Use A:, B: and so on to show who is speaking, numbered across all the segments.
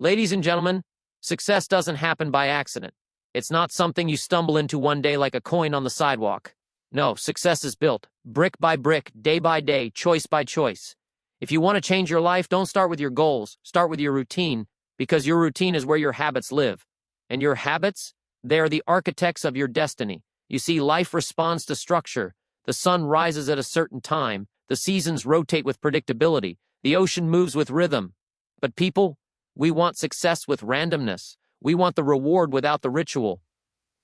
A: Ladies and gentlemen, success doesn't happen by accident. It's not something you stumble into one day like a coin on the sidewalk. No, success is built, brick by brick, day by day, choice by choice. If you want to change your life, don't start with your goals, start with your routine, because your routine is where your habits live. And your habits, they are the architects of your destiny. You see, life responds to structure. The sun rises at a certain time, the seasons rotate with predictability, the ocean moves with rhythm. But people, we want success with randomness. We want the reward without the ritual.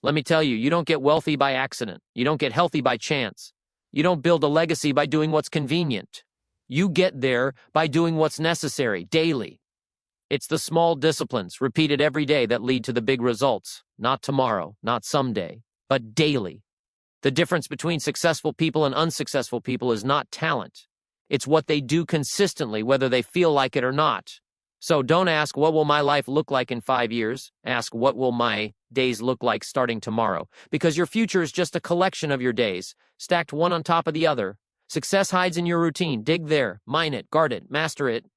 A: Let me tell you, you don't get wealthy by accident. You don't get healthy by chance. You don't build a legacy by doing what's convenient. You get there by doing what's necessary, daily. It's the small disciplines, repeated every day, that lead to the big results. Not tomorrow, not someday, but daily. The difference between successful people and unsuccessful people is not talent. It's what they do consistently, whether they feel like it or not. So don't ask, what will my life look like in 5 years? Ask, what will my days look like starting tomorrow? Because your future is just a collection of your days, stacked one on top of the other. Success hides in your routine. Dig there, mine it, guard it, master it.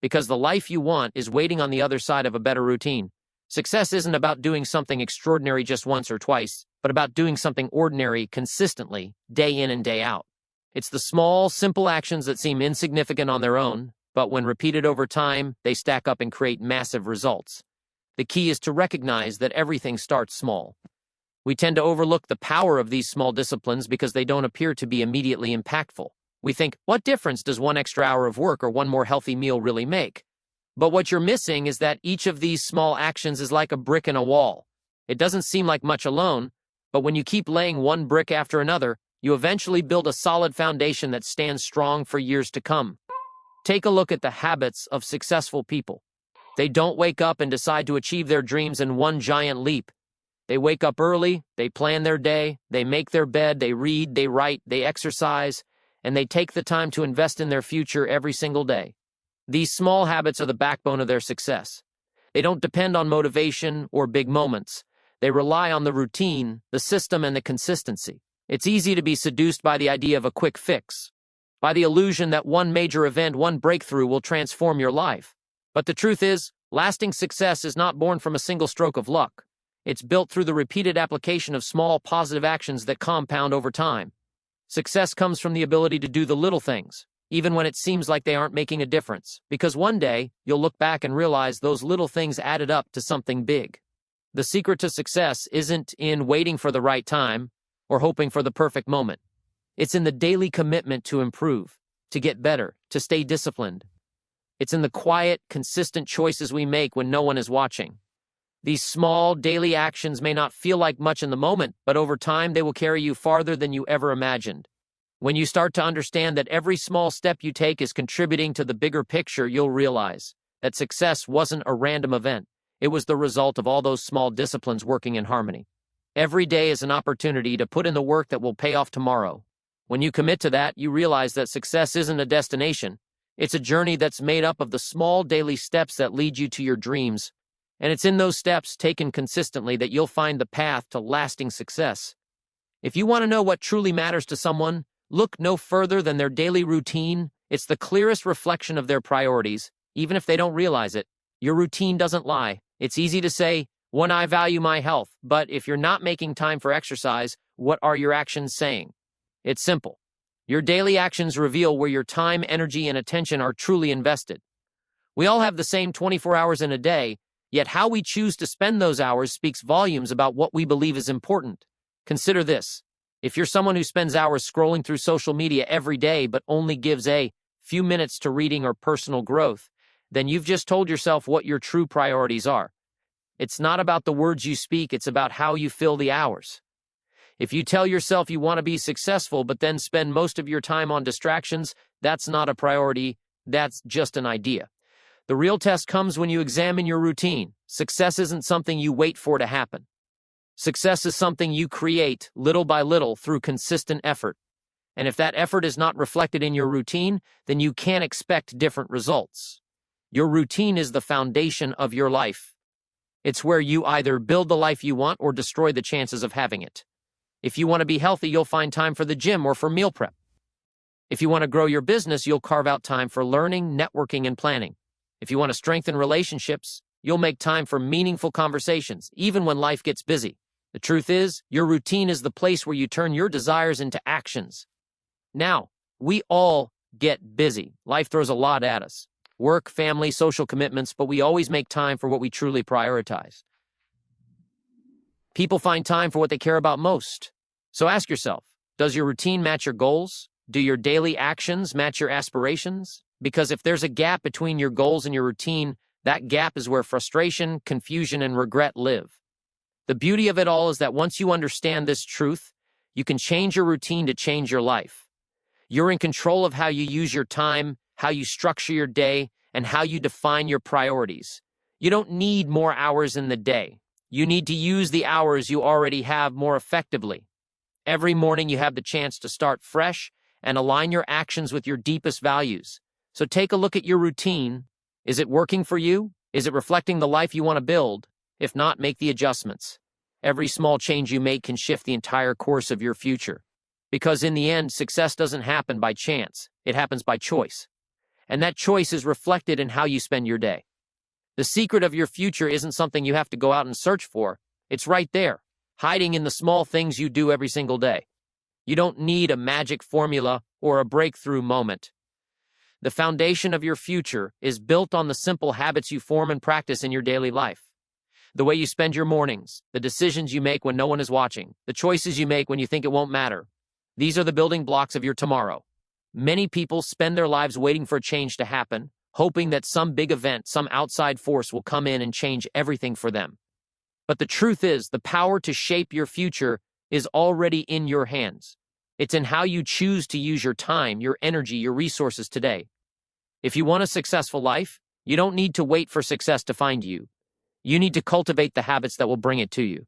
A: Because the life you want is waiting on the other side of a better routine. Success isn't about doing something extraordinary just once or twice, but about doing something ordinary consistently, day in and day out. It's the small, simple actions that seem insignificant on their own, but when repeated over time, they stack up and create massive results. The key is to recognize that everything starts small. We tend to overlook the power of these small disciplines because they don't appear to be immediately impactful. We think, what difference does one extra hour of work or one more healthy meal really make? But what you're missing is that each of these small actions is like a brick in a wall. It doesn't seem like much alone, but when you keep laying one brick after another, you eventually build a solid foundation that stands strong for years to come. Take a look at the habits of successful people. They don't wake up and decide to achieve their dreams in one giant leap. They wake up early, they plan their day, they make their bed, they read, they write, they exercise, and they take the time to invest in their future every single day. These small habits are the backbone of their success. They don't depend on motivation or big moments. They rely on the routine, the system, and the consistency. It's easy to be seduced by the idea of a quick fix, by the illusion that one major event, one breakthrough will transform your life. But the truth is, lasting success is not born from a single stroke of luck. It's built through the repeated application of small positive actions that compound over time. Success comes from the ability to do the little things, even when it seems like they aren't making a difference, because one day, you'll look back and realize those little things added up to something big. The secret to success isn't in waiting for the right time or hoping for the perfect moment. It's in the daily commitment to improve, to get better, to stay disciplined. It's in the quiet, consistent choices we make when no one is watching. These small, daily actions may not feel like much in the moment, but over time they will carry you farther than you ever imagined. When you start to understand that every small step you take is contributing to the bigger picture, you'll realize that success wasn't a random event. It was the result of all those small disciplines working in harmony. Every day is an opportunity to put in the work that will pay off tomorrow. When you commit to that, you realize that success isn't a destination. It's a journey that's made up of the small daily steps that lead you to your dreams. And it's in those steps, taken consistently, that you'll find the path to lasting success. If you want to know what truly matters to someone, look no further than their daily routine. It's the clearest reflection of their priorities, even if they don't realize it. Your routine doesn't lie. It's easy to say, "When I value my health," but if you're not making time for exercise, what are your actions saying? It's simple. Your daily actions reveal where your time, energy, and attention are truly invested. We all have the same 24 hours in a day, yet how we choose to spend those hours speaks volumes about what we believe is important. Consider this. If you're someone who spends hours scrolling through social media every day but only gives a few minutes to reading or personal growth, then you've just told yourself what your true priorities are. It's not about the words you speak, it's about how you fill the hours. If you tell yourself you want to be successful but then spend most of your time on distractions, that's not a priority, that's just an idea. The real test comes when you examine your routine. Success isn't something you wait for to happen. Success is something you create little by little through consistent effort. And if that effort is not reflected in your routine, then you can't expect different results. Your routine is the foundation of your life. It's where you either build the life you want or destroy the chances of having it. If you want to be healthy, you'll find time for the gym or for meal prep. If you want to grow your business, you'll carve out time for learning, networking, and planning. If you want to strengthen relationships, You'll make time for meaningful conversations, even when life gets busy. The truth is, your routine is the place where you turn your desires into actions. Now, we all get busy. Life throws a lot at us. Work, family, social commitments, but we always make time for what we truly prioritize. People find time for what they care about most. So ask yourself, does your routine match your goals? Do your daily actions match your aspirations? Because if there's a gap between your goals and your routine, that gap is where frustration, confusion, and regret live. The beauty of it all is that once you understand this truth, you can change your routine to change your life. You're in control of how you use your time, how you structure your day, and how you define your priorities. You don't need more hours in the day. You need to use the hours you already have more effectively. Every morning you have the chance to start fresh and align your actions with your deepest values. So take a look at your routine. Is it working for you? Is it reflecting the life you want to build? If not, make the adjustments. Every small change you make can shift the entire course of your future. Because in the end, success doesn't happen by chance. It happens by choice. And that choice is reflected in how you spend your day. The secret of your future isn't something you have to go out and search for. It's right there, hiding in the small things you do every single day. You don't need a magic formula or a breakthrough moment. The foundation of your future is built on the simple habits you form and practice in your daily life. The way you spend your mornings, the decisions you make when no one is watching, the choices you make when you think it won't matter. These are the building blocks of your tomorrow. Many people spend their lives waiting for a change to happen, hoping that some big event, some outside force will come in and change everything for them. But the truth is, the power to shape your future is already in your hands. It's in how you choose to use your time, your energy, your resources today. If you want a successful life, you don't need to wait for success to find you. You need to cultivate the habits that will bring it to you.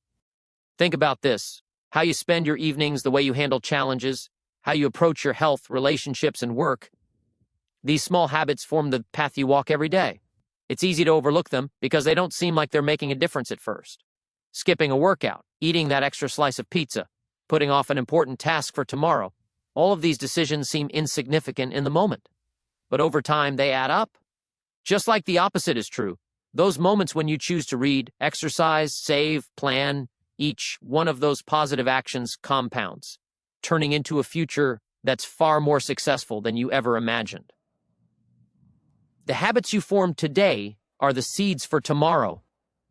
A: Think about this: how you spend your evenings, the way you handle challenges, how you approach your health, relationships, and work. These small habits form the path you walk every day. It's easy to overlook them because they don't seem like they're making a difference at first. Skipping a workout, eating that extra slice of pizza, putting off an important task for tomorrow. All of these decisions seem insignificant in the moment. But over time, they add up. Just like the opposite is true. Those moments when you choose to read, exercise, save, plan, each one of those positive actions compounds, turning into a future that's far more successful than you ever imagined. The habits you form today are the seeds for tomorrow.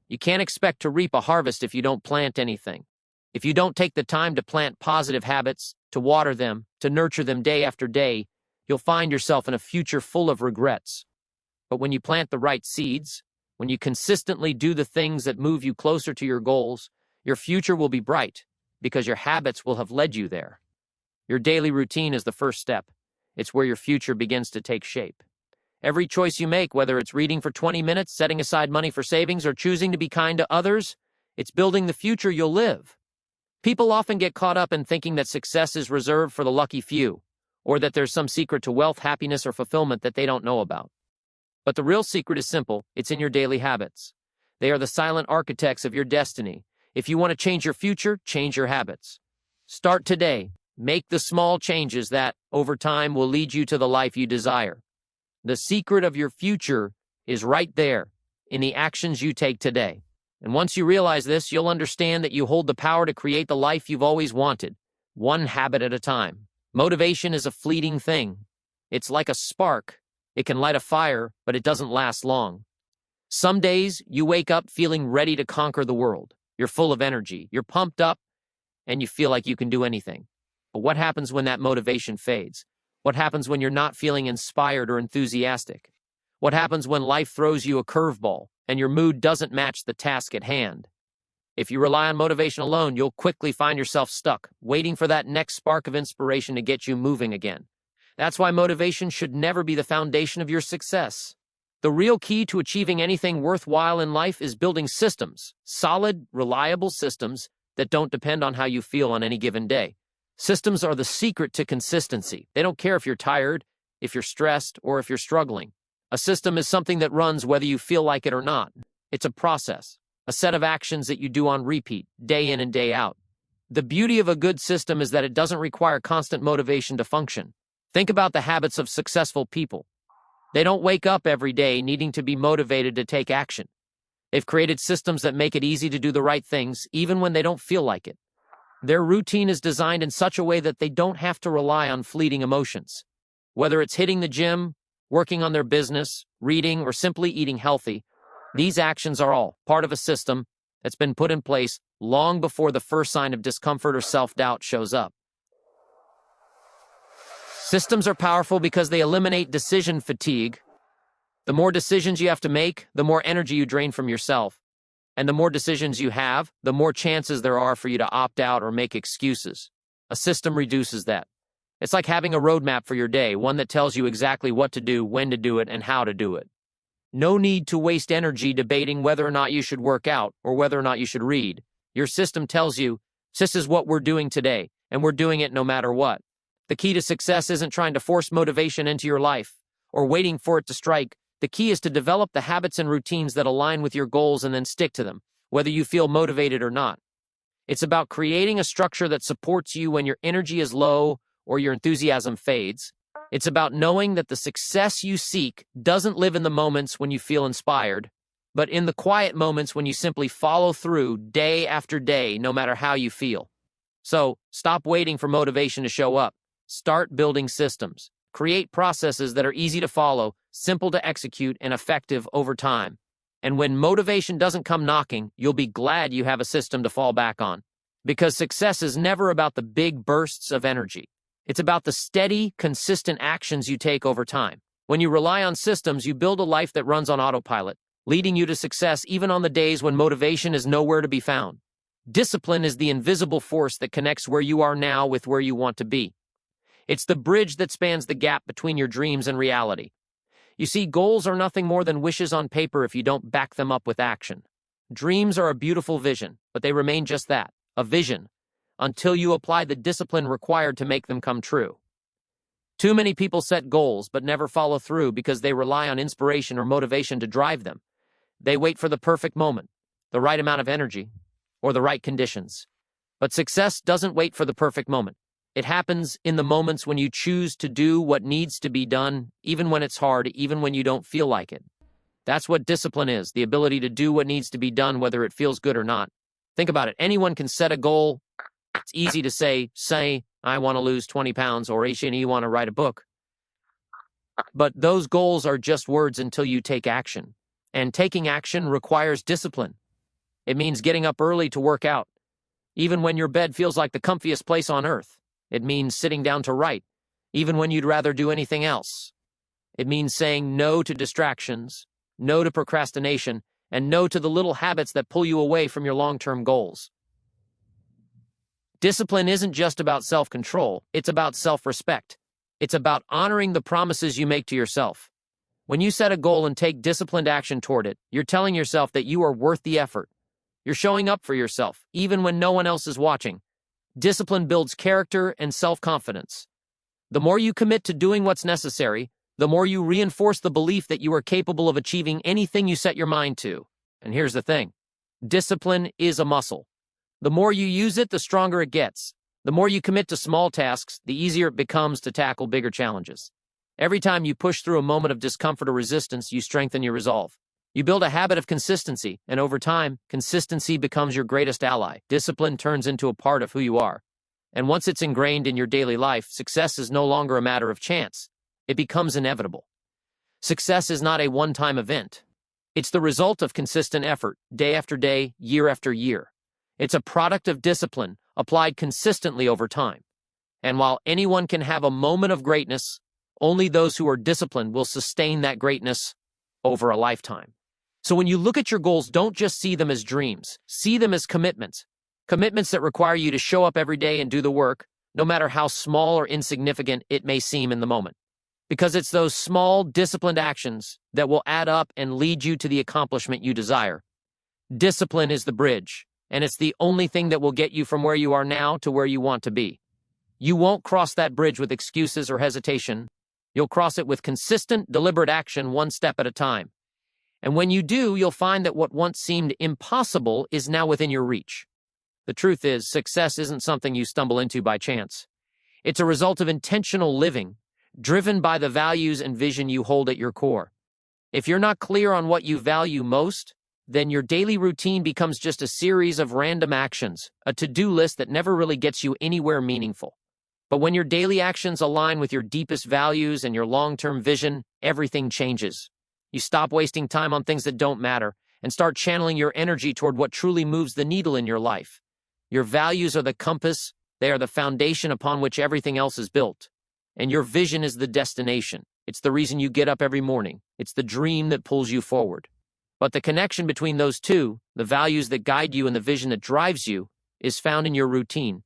A: You can't expect to reap a harvest if you don't plant anything. If you don't take the time to plant positive habits, to water them, to nurture them day after day, you'll find yourself in a future full of regrets. But when you plant the right seeds, when you consistently do the things that move you closer to your goals, your future will be bright because your habits will have led you there. Your daily routine is the first step. It's where your future begins to take shape. Every choice you make, whether it's reading for 20 minutes, setting aside money for savings, or choosing to be kind to others, it's building the future you'll live. People often get caught up in thinking that success is reserved for the lucky few, or that there's some secret to wealth, happiness, or fulfillment that they don't know about. But the real secret is simple. It's in your daily habits. They are the silent architects of your destiny. If you want to change your future, change your habits. Start today. Make the small changes that, over time, will lead you to the life you desire. The secret of your future is right there, in the actions you take today. And once you realize this, you'll understand that you hold the power to create the life you've always wanted, one habit at a time. Motivation is a fleeting thing. It's like a spark. It can light a fire, but it doesn't last long. Some days, you wake up feeling ready to conquer the world. You're full of energy, you're pumped up, and you feel like you can do anything. But what happens when that motivation fades? What happens when you're not feeling inspired or enthusiastic? What happens when life throws you a curveball and your mood doesn't match the task at hand? If you rely on motivation alone, you'll quickly find yourself stuck, waiting for that next spark of inspiration to get you moving again. That's why motivation should never be the foundation of your success. The real key to achieving anything worthwhile in life is building systems, solid, reliable systems that don't depend on how you feel on any given day. Systems are the secret to consistency. They don't care if you're tired, if you're stressed, or if you're struggling. A system is something that runs whether you feel like it or not. It's a process, a set of actions that you do on repeat, day in and day out. The beauty of a good system is that it doesn't require constant motivation to function. Think about the habits of successful people. They don't wake up every day needing to be motivated to take action. They've created systems that make it easy to do the right things, even when they don't feel like it. Their routine is designed in such a way that they don't have to rely on fleeting emotions. Whether it's hitting the gym, working on their business, reading, or simply eating healthy, these actions are all part of a system that's been put in place long before the first sign of discomfort or self-doubt shows up. Systems are powerful because they eliminate decision fatigue. The more decisions you have to make, the more energy you drain from yourself. And the more decisions you have, the more chances there are for you to opt out or make excuses. A system reduces that. It's like having a roadmap for your day, one that tells you exactly what to do, when to do it, and how to do it. No need to waste energy debating whether or not you should work out or whether or not you should read. Your system tells you, this is what we're doing today, and we're doing it no matter what. The key to success isn't trying to force motivation into your life or waiting for it to strike. The key is to develop the habits and routines that align with your goals and then stick to them, whether you feel motivated or not. It's about creating a structure that supports you when your energy is low or your enthusiasm fades. It's about knowing that the success you seek doesn't live in the moments when you feel inspired, but in the quiet moments when you simply follow through day after day, no matter how you feel. So, stop waiting for motivation to show up. Start building systems. Create processes that are easy to follow, simple to execute, and effective over time. And when motivation doesn't come knocking, you'll be glad you have a system to fall back on. Because success is never about the big bursts of energy. It's about the steady, consistent actions you take over time. When you rely on systems, you build a life that runs on autopilot, leading you to success even on the days when motivation is nowhere to be found. Discipline is the invisible force that connects where you are now with where you want to be. It's the bridge that spans the gap between your dreams and reality. You see, goals are nothing more than wishes on paper if you don't back them up with action. Dreams are a beautiful vision, but they remain just that, a vision, until you apply the discipline required to make them come true. Too many people set goals but never follow through because they rely on inspiration or motivation to drive them. They wait for the perfect moment, the right amount of energy, or the right conditions. But success doesn't wait for the perfect moment. It happens in the moments when you choose to do what needs to be done, even when it's hard, even when you don't feel like it. That's what discipline is, the ability to do what needs to be done whether it feels good or not. Think about it. Anyone can set a goal. It's easy to say, I want to lose 20 pounds, or you want to write a book. But those goals are just words until you take action. And taking action requires discipline. It means getting up early to work out, even when your bed feels like the comfiest place on earth. It means sitting down to write, even when you'd rather do anything else. It means saying no to distractions, no to procrastination, and no to the little habits that pull you away from your long-term goals. Discipline isn't just about self-control, it's about self-respect. It's about honoring the promises you make to yourself. When you set a goal and take disciplined action toward it, you're telling yourself that you are worth the effort. You're showing up for yourself, even when no one else is watching. Discipline builds character and self-confidence. The more you commit to doing what's necessary, the more you reinforce the belief that you are capable of achieving anything you set your mind to. And here's the thing. Discipline is a muscle. The more you use it, the stronger it gets. The more you commit to small tasks, the easier it becomes to tackle bigger challenges. Every time you push through a moment of discomfort or resistance, you strengthen your resolve. You build a habit of consistency, and over time, consistency becomes your greatest ally. Discipline turns into a part of who you are. And once it's ingrained in your daily life, success is no longer a matter of chance. It becomes inevitable. Success is not a one-time event. It's the result of consistent effort, day after day, year after year. It's a product of discipline, applied consistently over time. And while anyone can have a moment of greatness, only those who are disciplined will sustain that greatness over a lifetime. So when you look at your goals, don't just see them as dreams. See them as commitments. Commitments that require you to show up every day and do the work, no matter how small or insignificant it may seem in the moment. Because it's those small, disciplined actions that will add up and lead you to the accomplishment you desire. Discipline is the bridge, and it's the only thing that will get you from where you are now to where you want to be. You won't cross that bridge with excuses or hesitation. You'll cross it with consistent, deliberate action, one step at a time. And when you do, you'll find that what once seemed impossible is now within your reach. The truth is, success isn't something you stumble into by chance. It's a result of intentional living, driven by the values and vision you hold at your core. If you're not clear on what you value most, then your daily routine becomes just a series of random actions, a to-do list that never really gets you anywhere meaningful. But when your daily actions align with your deepest values and your long-term vision, everything changes. You stop wasting time on things that don't matter and start channeling your energy toward what truly moves the needle in your life. Your values are the compass, they are the foundation upon which everything else is built. And your vision is the destination. It's the reason you get up every morning. It's the dream that pulls you forward. But the connection between those two, the values that guide you and the vision that drives you, is found in your routine.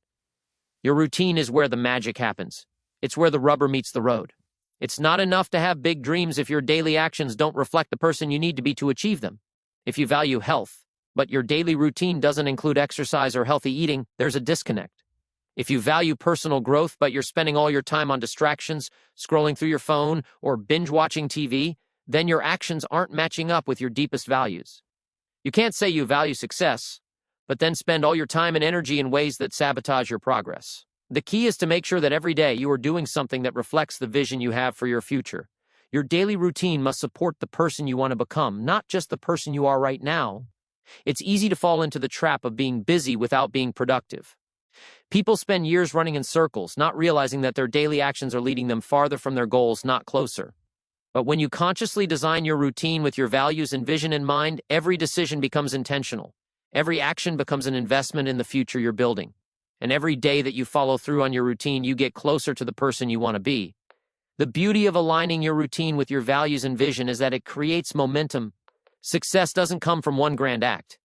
A: Your routine is where the magic happens. It's where the rubber meets the road. It's not enough to have big dreams if your daily actions don't reflect the person you need to be to achieve them. If you value health, but your daily routine doesn't include exercise or healthy eating, there's a disconnect. If you value personal growth, but you're spending all your time on distractions, scrolling through your phone, or binge-watching TV, then your actions aren't matching up with your deepest values. You can't say you value success, but then spend all your time and energy in ways that sabotage your progress. The key is to make sure that every day you are doing something that reflects the vision you have for your future. Your daily routine must support the person you want to become, not just the person you are right now. It's easy to fall into the trap of being busy without being productive. People spend years running in circles, not realizing that their daily actions are leading them farther from their goals, not closer. But when you consciously design your routine with your values and vision in mind, every decision becomes intentional. Every action becomes an investment in the future you're building. And every day that you follow through on your routine, you get closer to the person you want to be. The beauty of aligning your routine with your values and vision is that it creates momentum. Success doesn't come from one grand act.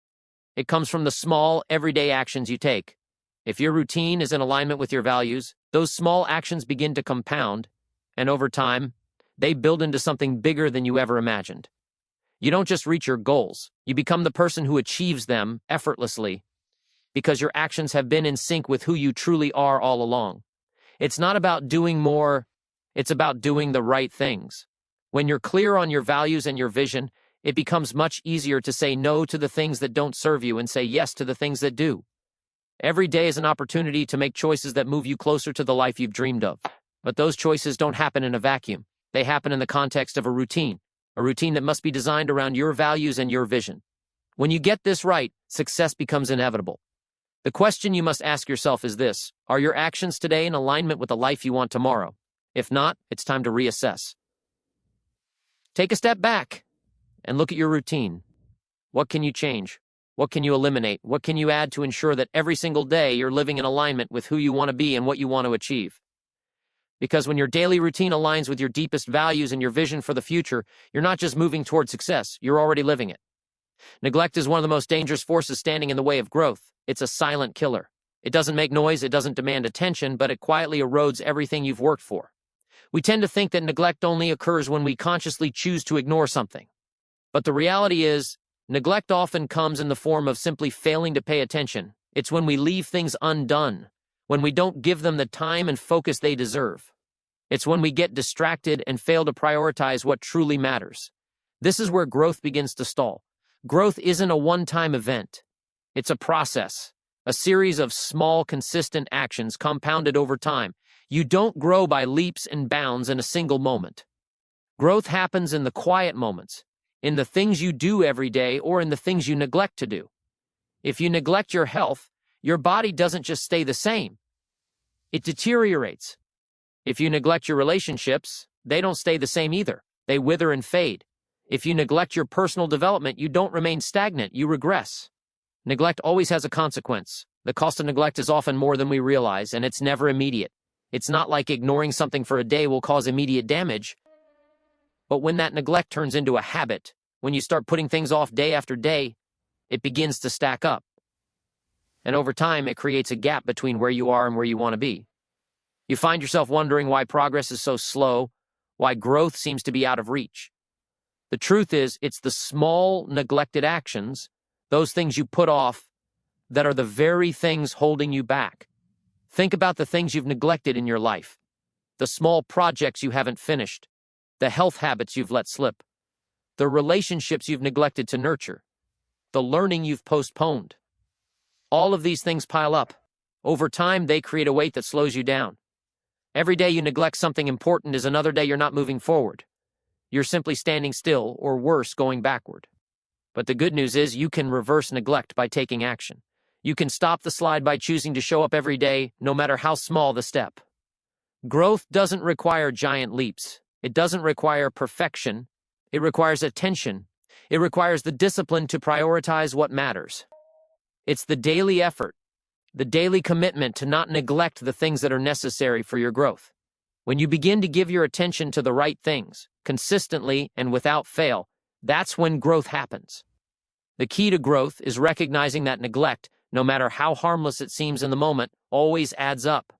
A: It comes from the small, everyday actions you take. If your routine is in alignment with your values, those small actions begin to compound, and over time, they build into something bigger than you ever imagined. You don't just reach your goals, you become the person who achieves them effortlessly, because your actions have been in sync with who you truly are all along. It's not about doing more, it's about doing the right things. When you're clear on your values and your vision, it becomes much easier to say no to the things that don't serve you and say yes to the things that do. Every day is an opportunity to make choices that move you closer to the life you've dreamed of. But those choices don't happen in a vacuum. They happen in the context of a routine that must be designed around your values and your vision. When you get this right, success becomes inevitable. The question you must ask yourself is this: are your actions today in alignment with the life you want tomorrow? If not, it's time to reassess. Take a step back and look at your routine. What can you change? What can you eliminate? What can you add to ensure that every single day you're living in alignment with who you want to be and what you want to achieve? Because when your daily routine aligns with your deepest values and your vision for the future, you're not just moving toward success, you're already living it. Neglect is one of the most dangerous forces standing in the way of growth. It's a silent killer. It doesn't make noise, it doesn't demand attention, but it quietly erodes everything you've worked for. We tend to think that neglect only occurs when we consciously choose to ignore something. But the reality is, neglect often comes in the form of simply failing to pay attention. It's when we leave things undone, when we don't give them the time and focus they deserve. It's when we get distracted and fail to prioritize what truly matters. This is where growth begins to stall. Growth isn't a one-time event. It's a process, a series of small, consistent actions compounded over time. You don't grow by leaps and bounds in a single moment. Growth happens in the quiet moments, in the things you do every day or in the things you neglect to do. If you neglect your health, your body doesn't just stay the same. It deteriorates. If you neglect your relationships, they don't stay the same either. They wither and fade. If you neglect your personal development, you don't remain stagnant, you regress. Neglect always has a consequence. The cost of neglect is often more than we realize, and it's never immediate. It's not like ignoring something for a day will cause immediate damage. But when that neglect turns into a habit, when you start putting things off day after day, it begins to stack up. And over time, it creates a gap between where you are and where you want to be. You find yourself wondering why progress is so slow, why growth seems to be out of reach. The truth is, it's the small, neglected actions, those things you put off, that are the very things holding you back. Think about the things you've neglected in your life, the small projects you haven't finished, the health habits you've let slip, the relationships you've neglected to nurture, the learning you've postponed. All of these things pile up. Over time, they create a weight that slows you down. Every day you neglect something important is another day you're not moving forward. You're simply standing still, or worse, going backward. But the good news is you can reverse neglect by taking action. You can stop the slide by choosing to show up every day, no matter how small the step. Growth doesn't require giant leaps. It doesn't require perfection. It requires attention. It requires the discipline to prioritize what matters. It's the daily effort, the daily commitment to not neglect the things that are necessary for your growth. When you begin to give your attention to the right things, consistently and without fail, that's when growth happens. The key to growth is recognizing that neglect, no matter how harmless it seems in the moment, always adds up.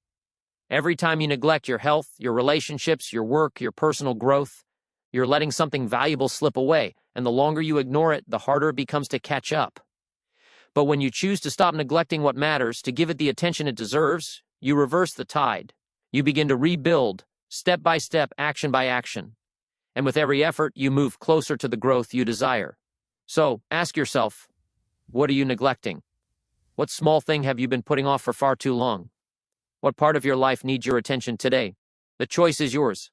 A: Every time you neglect your health, your relationships, your work, your personal growth, you're letting something valuable slip away, and the longer you ignore it, the harder it becomes to catch up. But when you choose to stop neglecting what matters, to give it the attention it deserves, you reverse the tide. You begin to rebuild, step by step, action by action. And with every effort, you move closer to the growth you desire. So, ask yourself, what are you neglecting? What small thing have you been putting off for far too long? What part of your life needs your attention today? The choice is yours.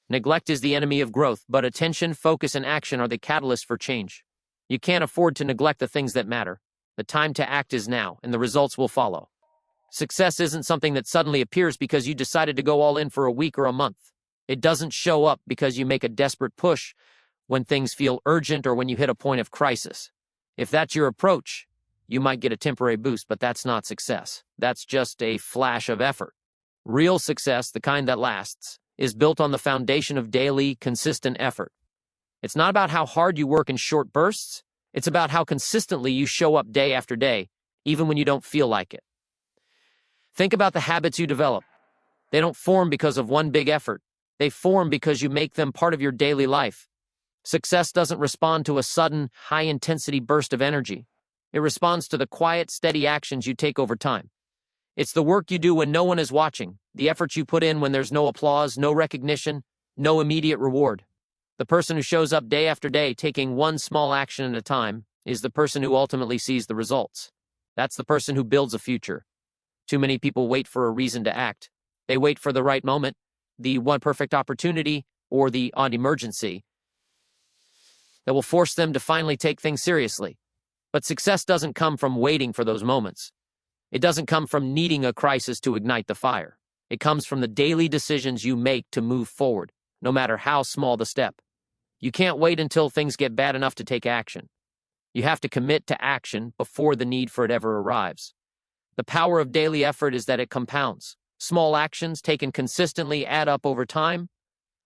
A: Neglect is the enemy of growth, but attention, focus, and action are the catalyst for change. You can't afford to neglect the things that matter. The time to act is now, and the results will follow. Success isn't something that suddenly appears because you decided to go all in for a week or a month. It doesn't show up because you make a desperate push when things feel urgent or when you hit a point of crisis. If that's your approach, you might get a temporary boost, but that's not success. That's just a flash of effort. Real success, the kind that lasts, is built on the foundation of daily, consistent effort. It's not about how hard you work in short bursts. It's about how consistently you show up day after day, even when you don't feel like it. Think about the habits you develop. They don't form because of one big effort. They form because you make them part of your daily life. Success doesn't respond to a sudden, high-intensity burst of energy. It responds to the quiet, steady actions you take over time. It's the work you do when no one is watching, the efforts you put in when there's no applause, no recognition, no immediate reward. The person who shows up day after day, taking one small action at a time, is the person who ultimately sees the results. That's the person who builds a future. Too many people wait for a reason to act. They wait for the right moment, the one perfect opportunity, or the odd emergency that will force them to finally take things seriously. But success doesn't come from waiting for those moments. It doesn't come from needing a crisis to ignite the fire. It comes from the daily decisions you make to move forward, no matter how small the step. You can't wait until things get bad enough to take action. You have to commit to action before the need for it ever arrives. The power of daily effort is that it compounds. Small actions taken consistently add up over time.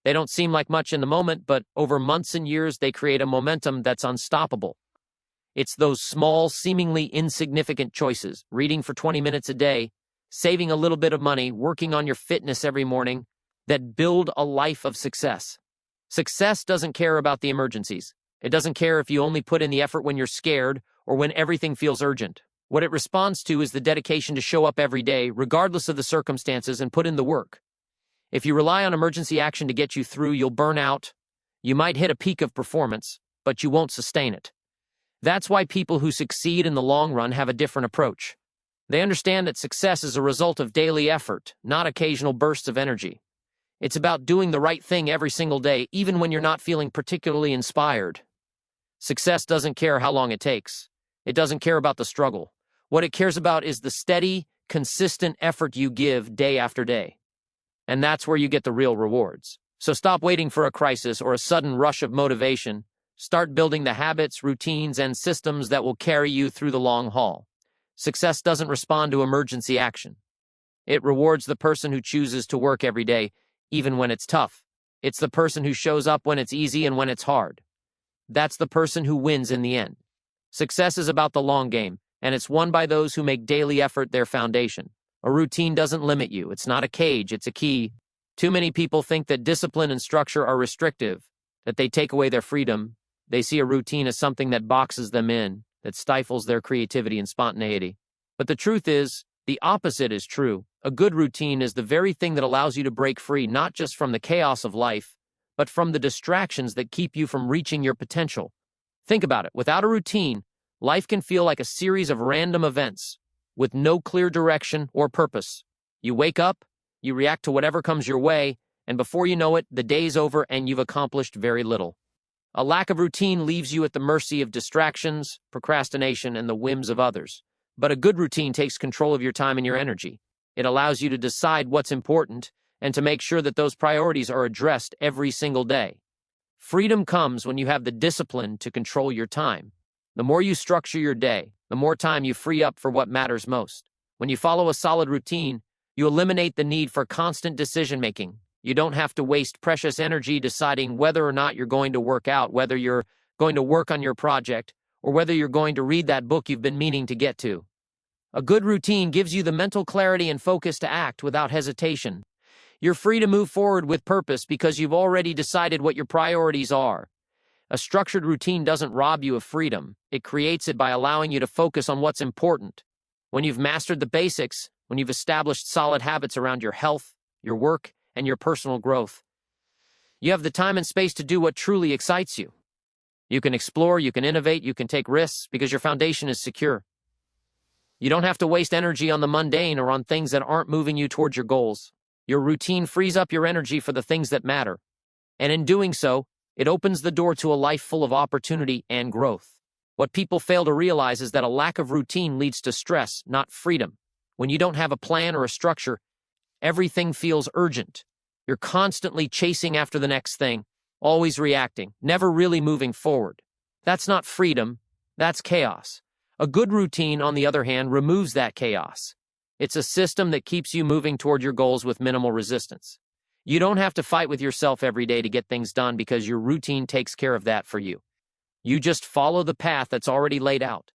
A: They don't seem like much in the moment, but over months and years, they create a momentum that's unstoppable. It's those small, seemingly insignificant choices, reading for 20 minutes a day, saving a little bit of money, working on your fitness every morning, that build a life of success. Success doesn't care about the emergencies. It doesn't care if you only put in the effort when you're scared or when everything feels urgent. What it responds to is the dedication to show up every day, regardless of the circumstances, and put in the work. If you rely on emergency action to get you through, you'll burn out. You might hit a peak of performance, but you won't sustain it. That's why people who succeed in the long run have a different approach. They understand that success is a result of daily effort, not occasional bursts of energy. It's about doing the right thing every single day, even when you're not feeling particularly inspired. Success doesn't care how long it takes. It doesn't care about the struggle. What it cares about is the steady, consistent effort you give day after day. And that's where you get the real rewards. So stop waiting for a crisis or a sudden rush of motivation. Start building the habits, routines, and systems that will carry you through the long haul. Success doesn't respond to emergency action. It rewards the person who chooses to work every day, even when it's tough. It's the person who shows up when it's easy and when it's hard. That's the person who wins in the end. Success is about the long game, and it's won by those who make daily effort their foundation. A routine doesn't limit you. It's not a cage, it's a key. Too many people think that discipline and structure are restrictive, that they take away their freedom. They see a routine as something that boxes them in, that stifles their creativity and spontaneity. But the truth is, the opposite is true. A good routine is the very thing that allows you to break free not just from the chaos of life, but from the distractions that keep you from reaching your potential. Think about it. Without a routine, life can feel like a series of random events with no clear direction or purpose. You wake up, you react to whatever comes your way, and before you know it, the day's over and you've accomplished very little. A lack of routine leaves you at the mercy of distractions, procrastination, and the whims of others. But a good routine takes control of your time and your energy. It allows you to decide what's important and to make sure that those priorities are addressed every single day. Freedom comes when you have the discipline to control your time. The more you structure your day, the more time you free up for what matters most. When you follow a solid routine, you eliminate the need for constant decision-making. You don't have to waste precious energy deciding whether or not you're going to work out, whether you're going to work on your project, or whether you're going to read that book you've been meaning to get to. A good routine gives you the mental clarity and focus to act without hesitation. You're free to move forward with purpose because you've already decided what your priorities are. A structured routine doesn't rob you of freedom. It creates it by allowing you to focus on what's important. When you've mastered the basics, when you've established solid habits around your health, your work, and your personal growth, you have the time and space to do what truly excites you. You can explore, you can innovate, you can take risks because your foundation is secure. You don't have to waste energy on the mundane or on things that aren't moving you towards your goals. Your routine frees up your energy for the things that matter. And in doing so, it opens the door to a life full of opportunity and growth. What people fail to realize is that a lack of routine leads to stress, not freedom. When you don't have a plan or a structure, everything feels urgent. You're constantly chasing after the next thing, always reacting, never really moving forward. That's not freedom, that's chaos. A good routine, on the other hand, removes that chaos. It's a system that keeps you moving toward your goals with minimal resistance. You don't have to fight with yourself every day to get things done because your routine takes care of that for you. You just follow the path that's already laid out.